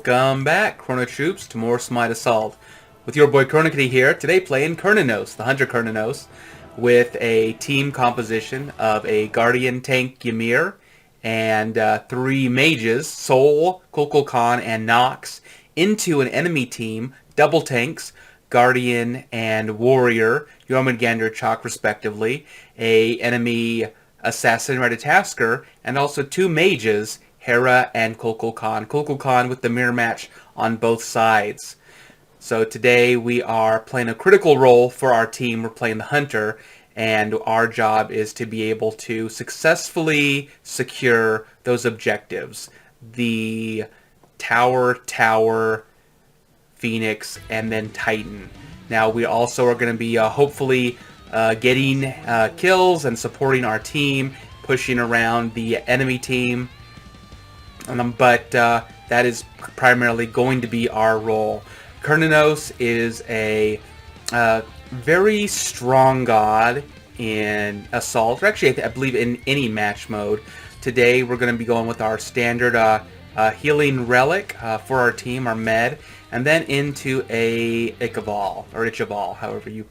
Welcome back, Chrono Troops, to more Smite Assault. With your boy ChronoKitty here, today playing Kurnanos, the Hunter Kurnanos, with a team composition of a Guardian tank Ymir and 3 mages, Sol, Kukulkan, and Nox, into an enemy team, double tanks, Guardian and Warrior, Jormungandr Chalk respectively, a enemy Assassin Ratatasker, and also 2 mages, Hera and Kukulkan. Kukulkan with the mirror match on both sides. So today we are playing a critical role for our team. We're playing the Hunter, and our job is to be able to successfully secure those objectives. The Tower, Phoenix, and then Titan. Now we also are going to be hopefully getting kills and supporting our team, pushing around the enemy team. But that is primarily going to be our role. Kurnanos is a very strong god in Assault, or actually I believe in any match mode. Today we're going to be going with our standard healing relic for our team, our med, and then into a Ichaval, however you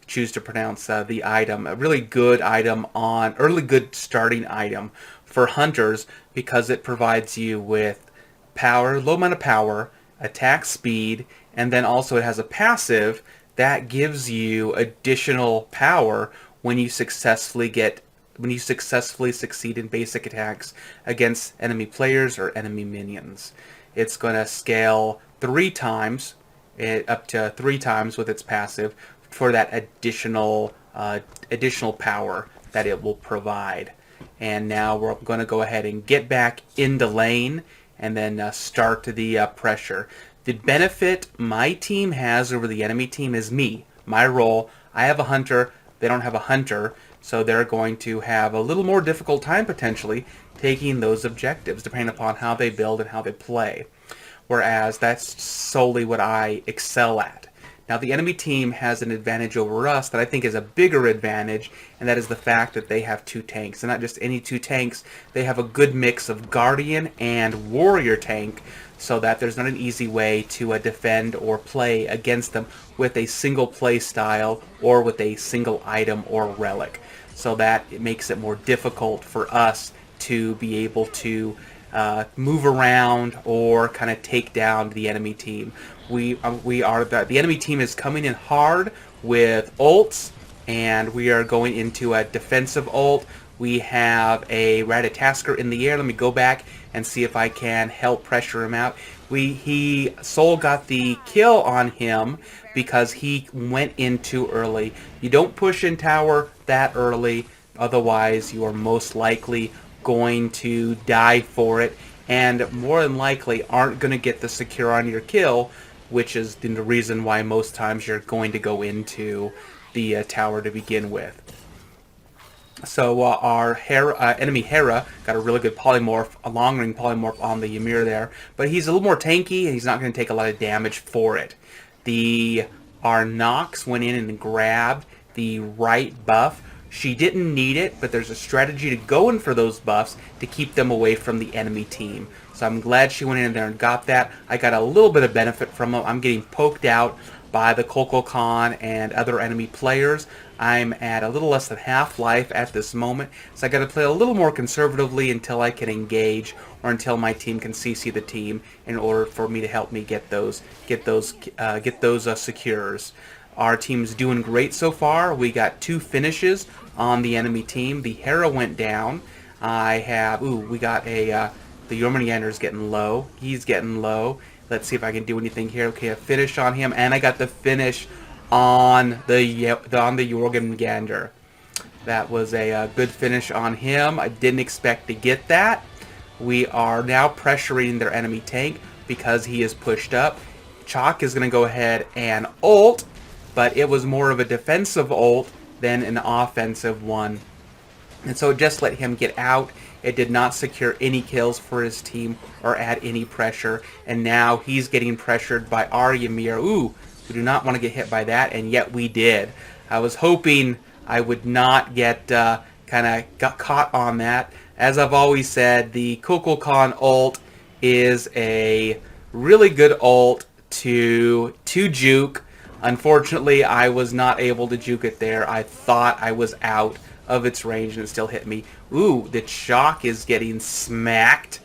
choose to pronounce the item. A really good item really good starting item for hunters because it provides you with power, low amount of power, attack speed, and then also it has a passive that gives you additional power when you successfully succeed in basic attacks against enemy players or enemy minions. It's going to scale 3 times, up to 3 times with its passive for that additional power that it will provide. And now we're going to go ahead and get back into lane and then start the pressure. The benefit my team has over the enemy team is my role. I have a hunter, they don't have a hunter, so they're going to have a little more difficult time potentially taking those objectives depending upon how they build and how they play. Whereas that's solely what I excel at. Now the enemy team has an advantage over us that I think is a bigger advantage, and that is the fact that they have 2 tanks. And not just any 2 tanks, they have a good mix of Guardian and Warrior tank, so that there's not an easy way to defend or play against them with a single play style or with a single item or relic. So that it makes it more difficult for us to be able to move around or kind of take down the enemy team. The enemy team is coming in hard with ults, and we are going into a defensive ult. We have a Ratatasker in the air. Let me go back and see if I can help pressure him out. Sol got the kill on him because he went in too early. You don't push in tower that early, otherwise you are most likely going to die for it, and more than likely aren't going to get the secure on your kill, which is the reason why most times you're going to go into the tower to begin with. So our enemy Hera got a really good polymorph, a long-range polymorph on the Ymir there, but he's a little more tanky and he's not going to take a lot of damage for it. Our Nox went in and grabbed the right buff. She didn't need it, but there's a strategy to go in for those buffs to keep them away from the enemy team. So I'm glad she went in there and got that. I got a little bit of benefit from them. I'm getting poked out by the Kukulkan and other enemy players. I'm at a little less than half life at this moment, so I got to play a little more conservatively until I can engage or until my team can CC the team in order for me to help me get those secures. Our team's doing great so far. We got 2 finishes on the enemy team. The Hera went down. We got the Jormungandr's getting low. He's getting low. Let's see if I can do anything here. Okay, a finish on him, and I got the finish on the Jormungandr. That was a good finish on him. I didn't expect to get that. We are now pressuring their enemy tank because he is pushed up. Chalk is going to go ahead and ult, but it was more of a defensive ult than an offensive one. And so just let him get out. It did not secure any kills for his team or add any pressure. And now he's getting pressured by our Ymir. Ooh, we do not want to get hit by that, and yet we did. I was hoping I would not get got caught on that. As I've always said, the Kukulkan ult is a really good ult to juke. Unfortunately, I was not able to juke it there. I thought I was out of its range and it still hit me. Ooh, the Chalk is getting smacked.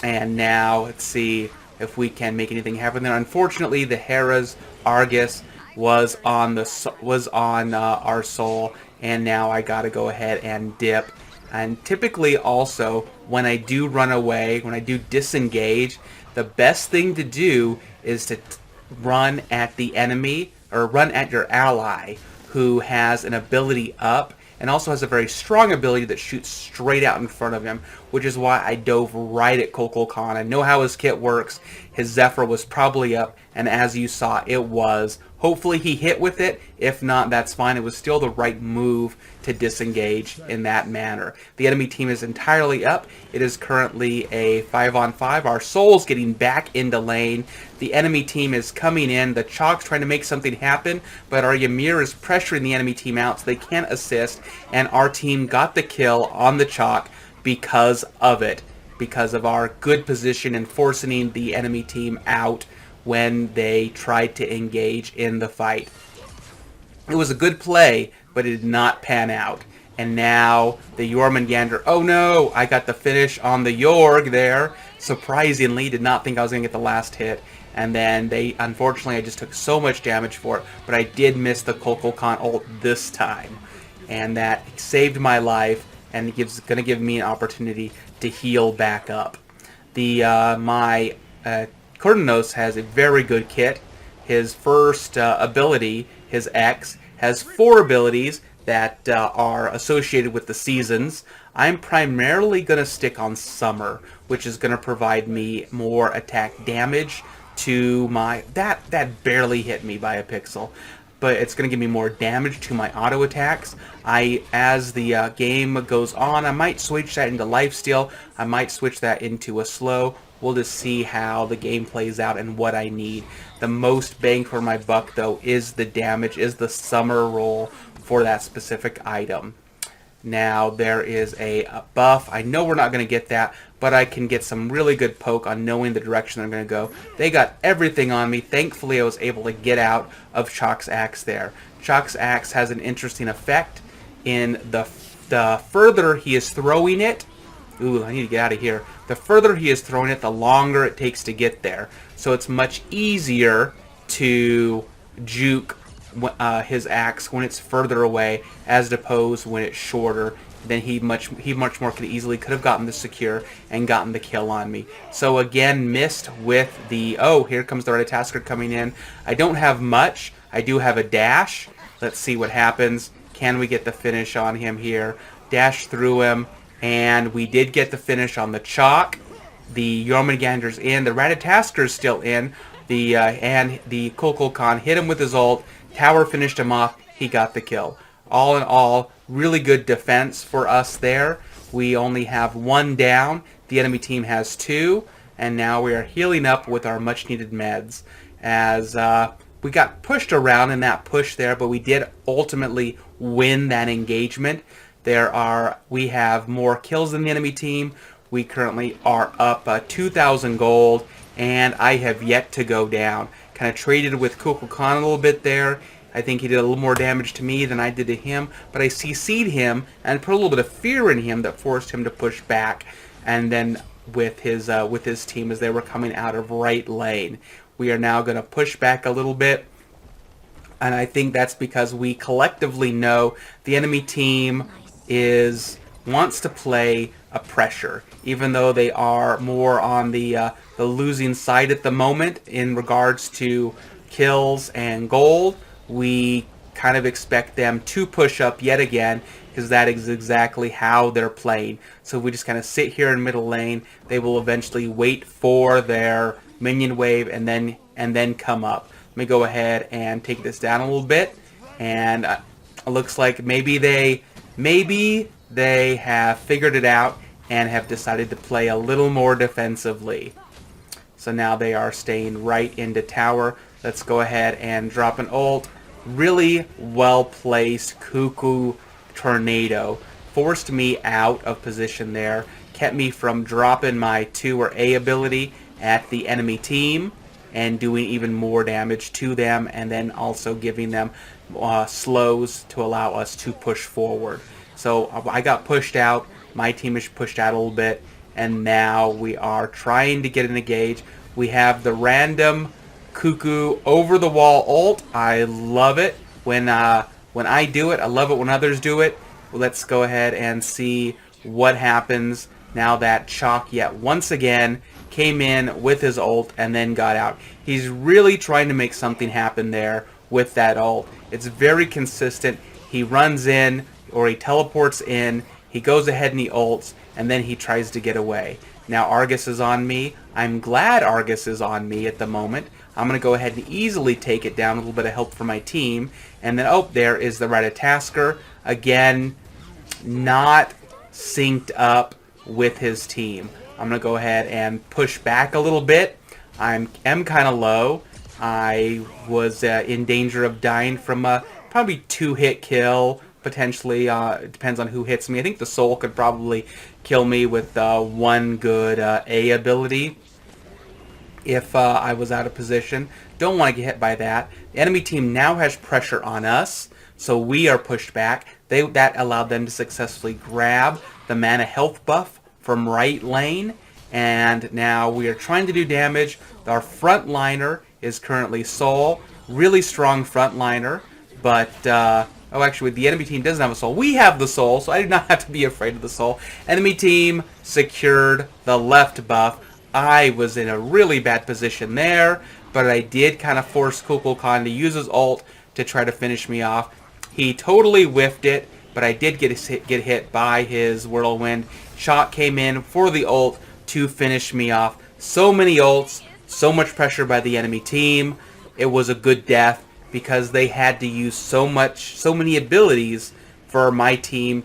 And now, let's see if we can make anything happen there. Unfortunately, the Hera's Argus was on our soul, and now I gotta go ahead and dip. And typically also, when I do run away, when I do disengage, the best thing to do is to run at the enemy, or run at your ally, who has an ability up, and also has a very strong ability that shoots straight out in front of him, which is why I dove right at ChronoKitty. I know how his kit works. His Zephyr was probably up, and as you saw, it was. Hopefully he hit with it. If not, that's fine. It was still the right move to disengage in that manner. The enemy team is entirely up. It is currently a 5-on-5. Our Soul's getting back into lane. The enemy team is coming in. The Chalk's trying to make something happen, but our Ymir is pressuring the enemy team out so they can't assist, and our team got the kill on the Chalk because of it, because of our good position in forcing the enemy team out when they tried to engage in the fight. It was a good play, but it did not pan out. And now the Jormungandr, oh no, I got the finish on the Jorg there. Surprisingly, did not think I was going to get the last hit. And then unfortunately, I just took so much damage for it, but I did miss the ChronoKitty ult this time. And that saved my life, and it's going to give me an opportunity to heal back up. My Kordanos has a very good kit. His first ability, his X, has 4 abilities that are associated with the seasons. I'm primarily going to stick on Summer, which is going to provide me more attack damage to my... That barely hit me by a pixel, but it's going to give me more damage to my auto attacks. As the game goes on, I might switch that into lifesteal. I might switch that into a slow. We'll just see how the game plays out and what I need. The most bang for my buck, though, is the damage, is the Summer roll for that specific item. Now, there is a buff. I know we're not going to get that, but I can get some really good poke on knowing the direction I'm going to go. They got everything on me. Thankfully, I was able to get out of Chalk's Axe there. Chalk's Axe has an interesting effect in the further he is throwing it. Ooh, I need to get out of here. The further he is throwing it, the longer it takes to get there. So it's much easier to juke his axe when it's further away, as opposed when it's shorter. Then he much more could have gotten the secure and gotten the kill on me. So again, missed with the... Oh, here comes the Red Tasker coming in. I don't have much. I do have a dash. Let's see what happens. Can we get the finish on him here? Dash through him. And we did get the finish on the Chalk. The Jormungandr's in. The Ratatasker's still in. And the ChronoKitty hit him with his ult. Tower finished him off. He got the kill. All in all, really good defense for us there. We only have 1 down. The enemy team has 2. And now we are healing up with our much-needed meds. As we got pushed around in that push there, but we did ultimately win that engagement. We have more kills than the enemy team. We currently are up 2,000 gold, and I have yet to go down. Kind of traded with ChronoKitty a little bit there. I think he did a little more damage to me than I did to him, but I CC'd him and put a little bit of fear in him that forced him to push back. And then with his team as they were coming out of right lane, we are now going to push back a little bit. And I think that's because we collectively know the enemy team wants to play a pressure, even though they are more on the losing side at the moment in regards to kills and gold. We kind of expect them to push up yet again, because that is exactly how they're playing. So if we just kind of sit here in middle lane, they will eventually wait for their minion wave and then come up. Let me go ahead and take this down a little bit, and it looks like maybe they have figured it out and have decided to play a little more defensively. So now they are staying right into tower. Let's go ahead and drop an ult. Really well-placed Cuckoo Tornado. Forced me out of position there. kept me from dropping my 2 or A ability at the enemy team and doing even more damage to them, and then also giving them slows to allow us to push forward. So I got pushed out, my team is pushed out a little bit, and now we are trying to get an engage. We have the random cuckoo over the wall ult. I love it when I do it. I love it when others do it. Well, let's go ahead and see what happens now that Chalk yet once again came in with his ult and then got out. He's really trying to make something happen there with that ult. It's very consistent. He runs in or he teleports in, he goes ahead and he ults, and then he tries to get away. Now Argus is on me. I'm glad Argus is on me at the moment. I'm going to go ahead and easily take it down, a little bit of help from my team. And then, oh, there is the Ratatasker. Again, not synced up with his team. I'm going to go ahead and push back a little bit. I am kind of low. I was in danger of dying from a probably 2-hit kill, potentially. It depends on who hits me. I think the Soul could probably kill me with 1 good A ability if I was out of position. Don't want to get hit by that. The enemy team now has pressure on us, so we are pushed back. That allowed them to successfully grab the mana health buff from right lane, and now we are trying to do damage. Our frontliner is currently Soul, really strong frontliner, but oh, actually, the enemy team doesn't have a Soul. We have the Soul, so I do not have to be afraid of the Soul. Enemy team secured the left buff. I was in a really bad position there, but I did kind of force Kukulkan to use his ult to try to finish me off. He totally whiffed it, but I did get hit by his whirlwind. Shot came in for the ult to finish me off. So many ults, so much pressure by the enemy team. It was a good death because they had to use so many abilities for my team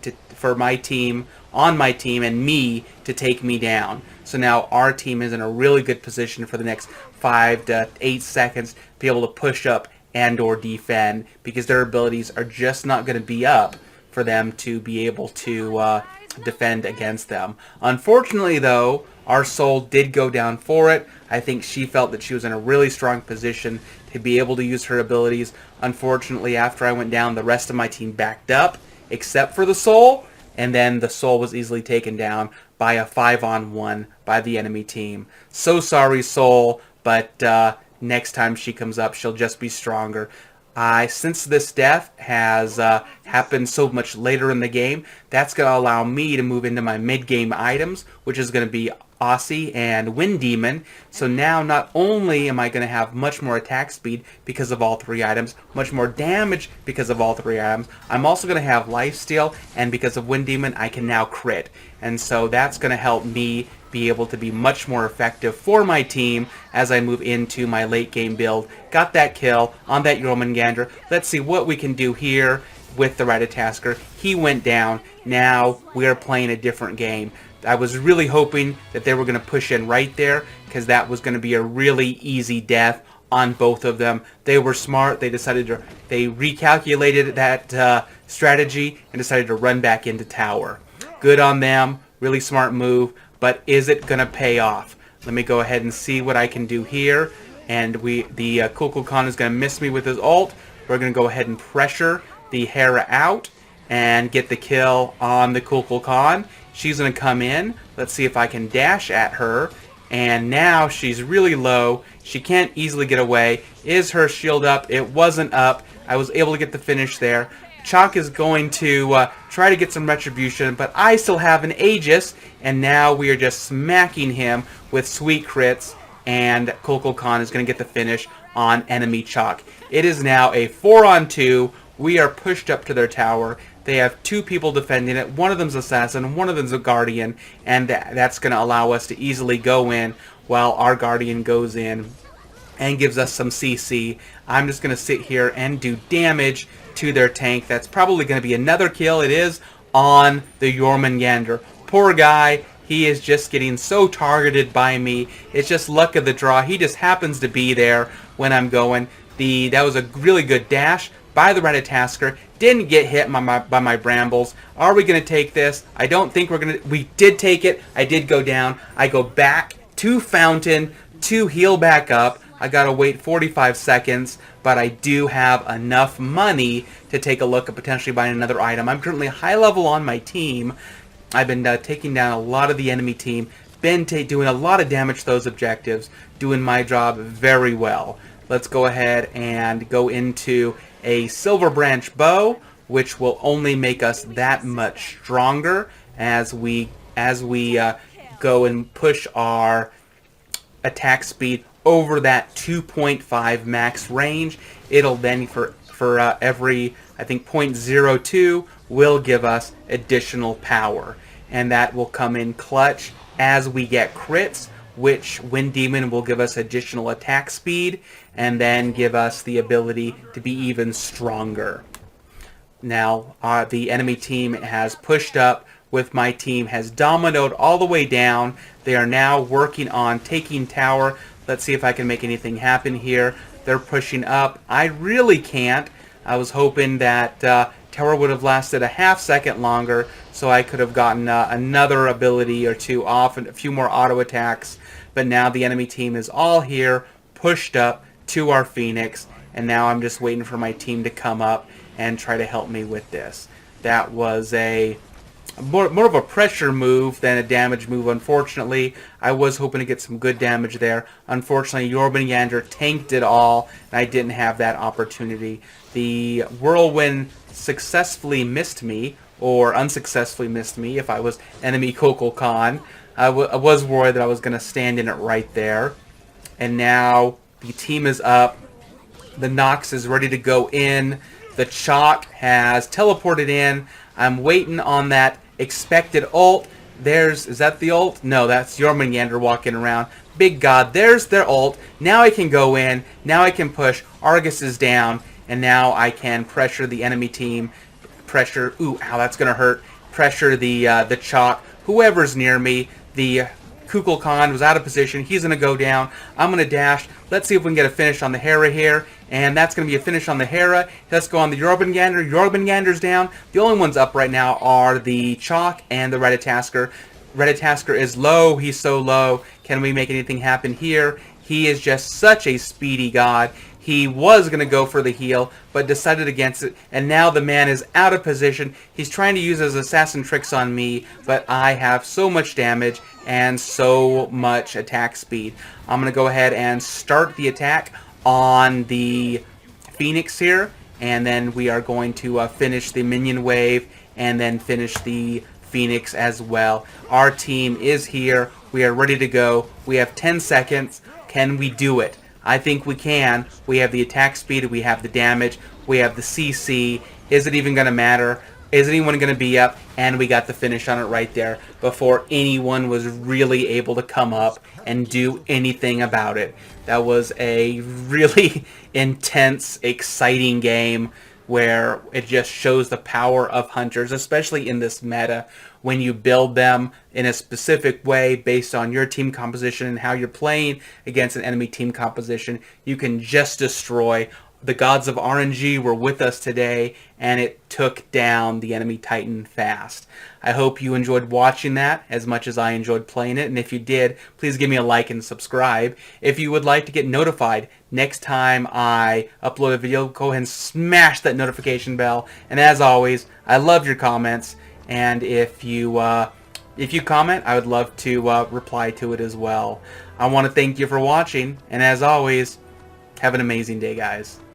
on my team and me to take me down. So now our team is in a really good position for the next 5 to 8 seconds to be able to push up and or defend, because their abilities are just not going to be up for them to be able to defend against them. Unfortunately, though, our Soul did go down for it. I think she felt that she was in a really strong position to be able to use her abilities. Unfortunately, after I went down, the rest of my team backed up, except for the Soul, and then the Soul was easily taken down by a 5-on-1 by the enemy team. So sorry, Soul, but next time she comes up, she'll just be stronger. Since this death has happened so much later in the game, that's going to allow me to move into my mid-game items, which is going to be Aussie and Wind Demon. So now not only am I going to have much more attack speed because of all 3 items, much more damage because of all 3 items, I'm also going to have lifesteal, and because of Wind Demon, I can now crit. And so that's going to help me be able to be much more effective for my team as I move into my late game build. Got that kill on that Jormungandr. Let's see what we can do here with the Ratatasker. He went down. Now we are playing a different game. I was really hoping that they were going to push in right there, because that was going to be a really easy death on both of them. They were smart. They recalculated that strategy and decided to run back into tower. Good on them. Really smart move. But is it going to pay off? Let me go ahead and see what I can do here. And the Kukulkan is going to miss me with his ult. We're going to go ahead and pressure the Hera out and get the kill on the Kukulkan. She's going to come in. Let's see if I can dash at her. And now she's really low. She can't easily get away. Is her shield up? It wasn't up. I was able to get the finish there. Chalk is going to try to get some retribution, but I still have an Aegis, and now we are just smacking him with sweet crits, and Kukulkan is going to get the finish on enemy Chalk. It is now a 4-on-2. We are pushed up to their tower. They have 2 people defending it. One of them's Assassin, one of them's a Guardian, and that's going to allow us to easily go in while our Guardian goes in and gives us some CC. I'm just going to sit here and do damage to their tank. That's probably going to be another kill. It is on the Jormungandr. Poor guy. He is just getting so targeted by me. It's just luck of the draw. He just happens to be there when I'm going. That was a really good dash, by the Ratatasker. Didn't get hit by my brambles. Are we going to take this? I don't think we're going to. We did take it. I did go down. I go back to Fountain to heal back up. I got to wait 45 seconds, but I do have enough money to take a look at potentially buying another item. I'm currently high level on my team. I've been taking down a lot of the enemy team. Been doing a lot of damage to those objectives. Doing my job very well. Let's go ahead and go into a Silver Branch Bow, which will only make us that much stronger as we go and push our attack speed over that 2.5 max range. It'll then for every, I think, 0.02 will give us additional power, and that will come in clutch as we get crits, which Wind Demon will give us additional attack speed and then give us the ability to be even stronger. Now, the enemy team has pushed up with my team, has dominoed all the way down. They are now working on taking tower. Let's see if I can make anything happen here. They're pushing up. I really can't. I was hoping that tower would have lasted a half second longer so I could have gotten another ability or two off and a few more auto attacks. But now the enemy team is all here, pushed up to our Phoenix, and now I'm just waiting for my team to come up and try to help me with this. That was a more of a pressure move than a damage move, unfortunately. I was hoping to get some good damage there. Unfortunately, Jormungandr tanked it all, and I didn't have that opportunity. The Whirlwind successfully missed me, or unsuccessfully missed me if I was enemy Kukulkan. I was worried that I was going to stand in it right there. And now the team is up. The Nox is ready to go in. The Chalk has teleported in. I'm waiting on that expected ult. Is that the ult? No, that's Jormungandr walking around. Big God, there's their ult. Now I can go in. Now I can push. Argus is down. And now I can pressure the enemy team. Pressure, ooh, ow, that's going to hurt. Pressure the Chalk. Whoever's near me. The Kukulkan was out of position. He's going to go down. I'm going to dash. Let's see if we can get a finish on the Hera here. And that's going to be a finish on the Hera. Let's go on the Jormungandr. Jormungandr's down. The only ones up right now are the Chalk and the Ratatasker. Ratatasker is low. He's so low. Can we make anything happen here? He is just such a speedy god. He was going to go for the heal, but decided against it, and now the man is out of position. He's trying to use his assassin tricks on me, but I have so much damage and so much attack speed. I'm going to go ahead and start the attack on the Phoenix here, and then we are going to finish the minion wave and then finish the Phoenix as well. Our team is here. We are ready to go. We have 10 seconds. Can we do it? I think we can. We have the attack speed, we have the damage, we have the CC. Is it even going to matter? Is anyone going to be up? And we got the finish on it right there before anyone was really able to come up and do anything about it. That was a really intense, exciting game where it just shows the power of hunters, especially in this meta, when you build them in a specific way based on your team composition and how you're playing against an enemy team composition. You can just destroy. The gods of RNG were with us today, and it took down the enemy Titan fast. I hope you enjoyed watching that as much as I enjoyed playing it, and if you did, please give me a like and subscribe. If you would like to get notified next time I upload a video, go ahead and smash that notification bell. And as always, I love your comments, and if you comment, I would love to reply to it as well. I want to thank you for watching, and as always, have an amazing day, guys.